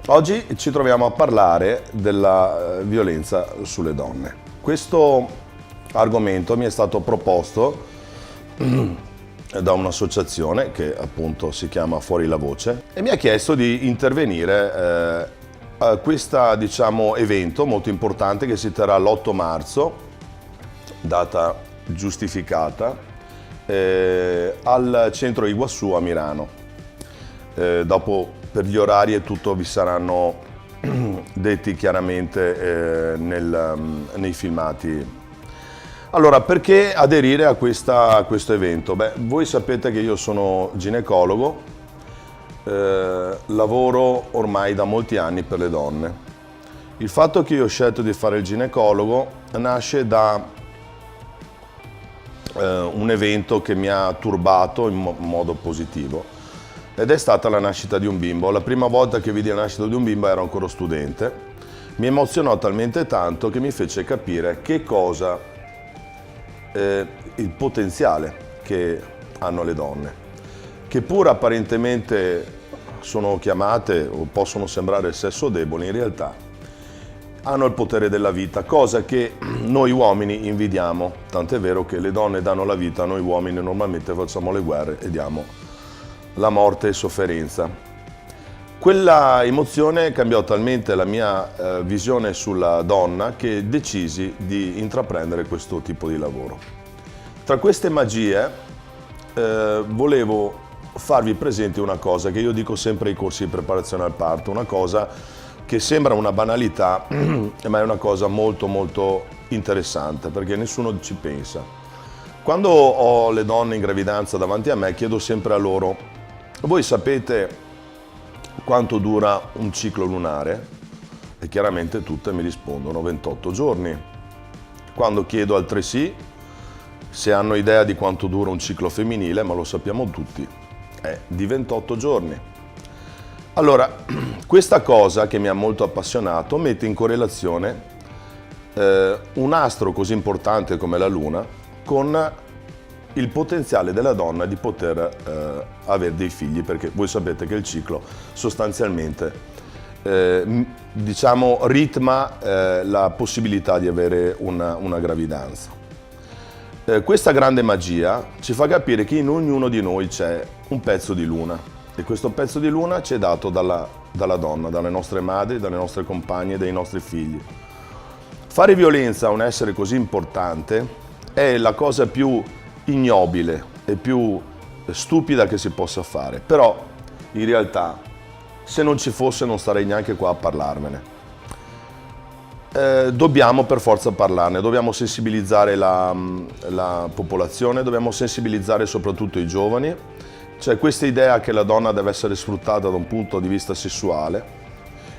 Oggi ci troviamo a parlare della violenza sulle donne. Questo argomento mi è stato proposto da un'associazione che appunto si chiama Fuori la Voce e mi ha chiesto di intervenire a questo evento molto importante che si terrà l'8 marzo, data giustificata, al centro Iguassù a Milano. Dopo per gli orari e tutto vi saranno detti chiaramente nei filmati. Allora, perché aderire a questo evento? Beh, voi sapete che io sono ginecologo, lavoro ormai da molti anni per le donne. Il fatto che io ho scelto di fare il ginecologo nasce da un evento che mi ha turbato in modo positivo. Ed è stata la nascita di un bimbo. La prima volta che vidi la nascita di un bimbo ero ancora studente. Mi emozionò talmente tanto che mi fece capire che cosa, il potenziale che hanno le donne, che pur apparentemente sono chiamate o possono sembrare sesso debole, in realtà hanno il potere della vita, cosa che noi uomini invidiamo. Tant'è vero che le donne danno la vita, noi uomini normalmente facciamo le guerre e diamo la morte e sofferenza. Quella emozione cambiò talmente la mia visione sulla donna che decisi di intraprendere questo tipo di lavoro. Tra queste magie volevo farvi presente una cosa che io dico sempre ai corsi di preparazione al parto, una cosa che sembra una banalità ma è una cosa molto molto interessante perché nessuno ci pensa. Quando ho le donne in gravidanza davanti a me chiedo sempre a loro: voi sapete quanto dura un ciclo lunare? E chiaramente tutte mi rispondono 28 giorni. Quando chiedo altresì se hanno idea di quanto dura un ciclo femminile, ma lo sappiamo tutti, è di 28 giorni. Allora, questa cosa che mi ha molto appassionato mette in correlazione un astro così importante come la Luna con il potenziale della donna di poter avere dei figli, perché voi sapete che il ciclo sostanzialmente ritma la possibilità di avere una gravidanza. Questa grande magia ci fa capire che in ognuno di noi c'è un pezzo di luna e questo pezzo di luna ci è dato dalla donna, dalle nostre madri, dalle nostre compagne, dai nostri figli. Fare violenza a un essere così importante è la cosa più ignobile e più stupida che si possa fare, però in realtà se non ci fosse non starei neanche qua a parlarmene. Dobbiamo per forza parlarne, dobbiamo sensibilizzare la popolazione, dobbiamo sensibilizzare soprattutto i giovani. C'è questa idea che la donna deve essere sfruttata da un punto di vista sessuale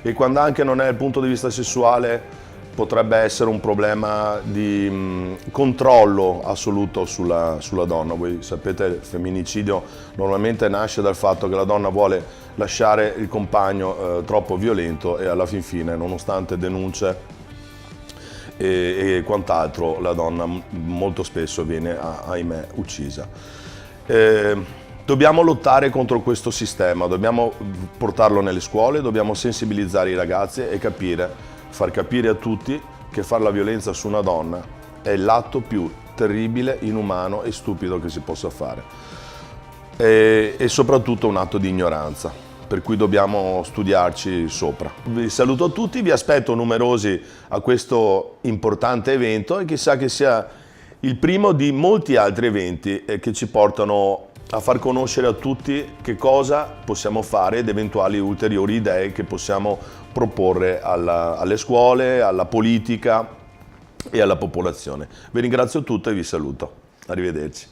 e quando anche non è il punto di vista sessuale potrebbe essere un problema di controllo assoluto sulla donna. Voi sapete, il femminicidio normalmente nasce dal fatto che la donna vuole lasciare il compagno troppo violento e alla fin fine, nonostante denunce e quant'altro, la donna molto spesso viene, ahimè, uccisa. Dobbiamo lottare contro questo sistema, dobbiamo portarlo nelle scuole, dobbiamo sensibilizzare i ragazzi e far capire a tutti che fare la violenza su una donna è l'atto più terribile, inumano e stupido che si possa fare. E soprattutto un atto di ignoranza, per cui dobbiamo studiarci sopra. Vi saluto a tutti, vi aspetto numerosi a questo importante evento e chissà che sia il primo di molti altri eventi che ci portano a far conoscere a tutti che cosa possiamo fare ed eventuali ulteriori idee che possiamo proporre alle scuole, alla politica e alla popolazione. Vi ringrazio tutti e vi saluto. Arrivederci.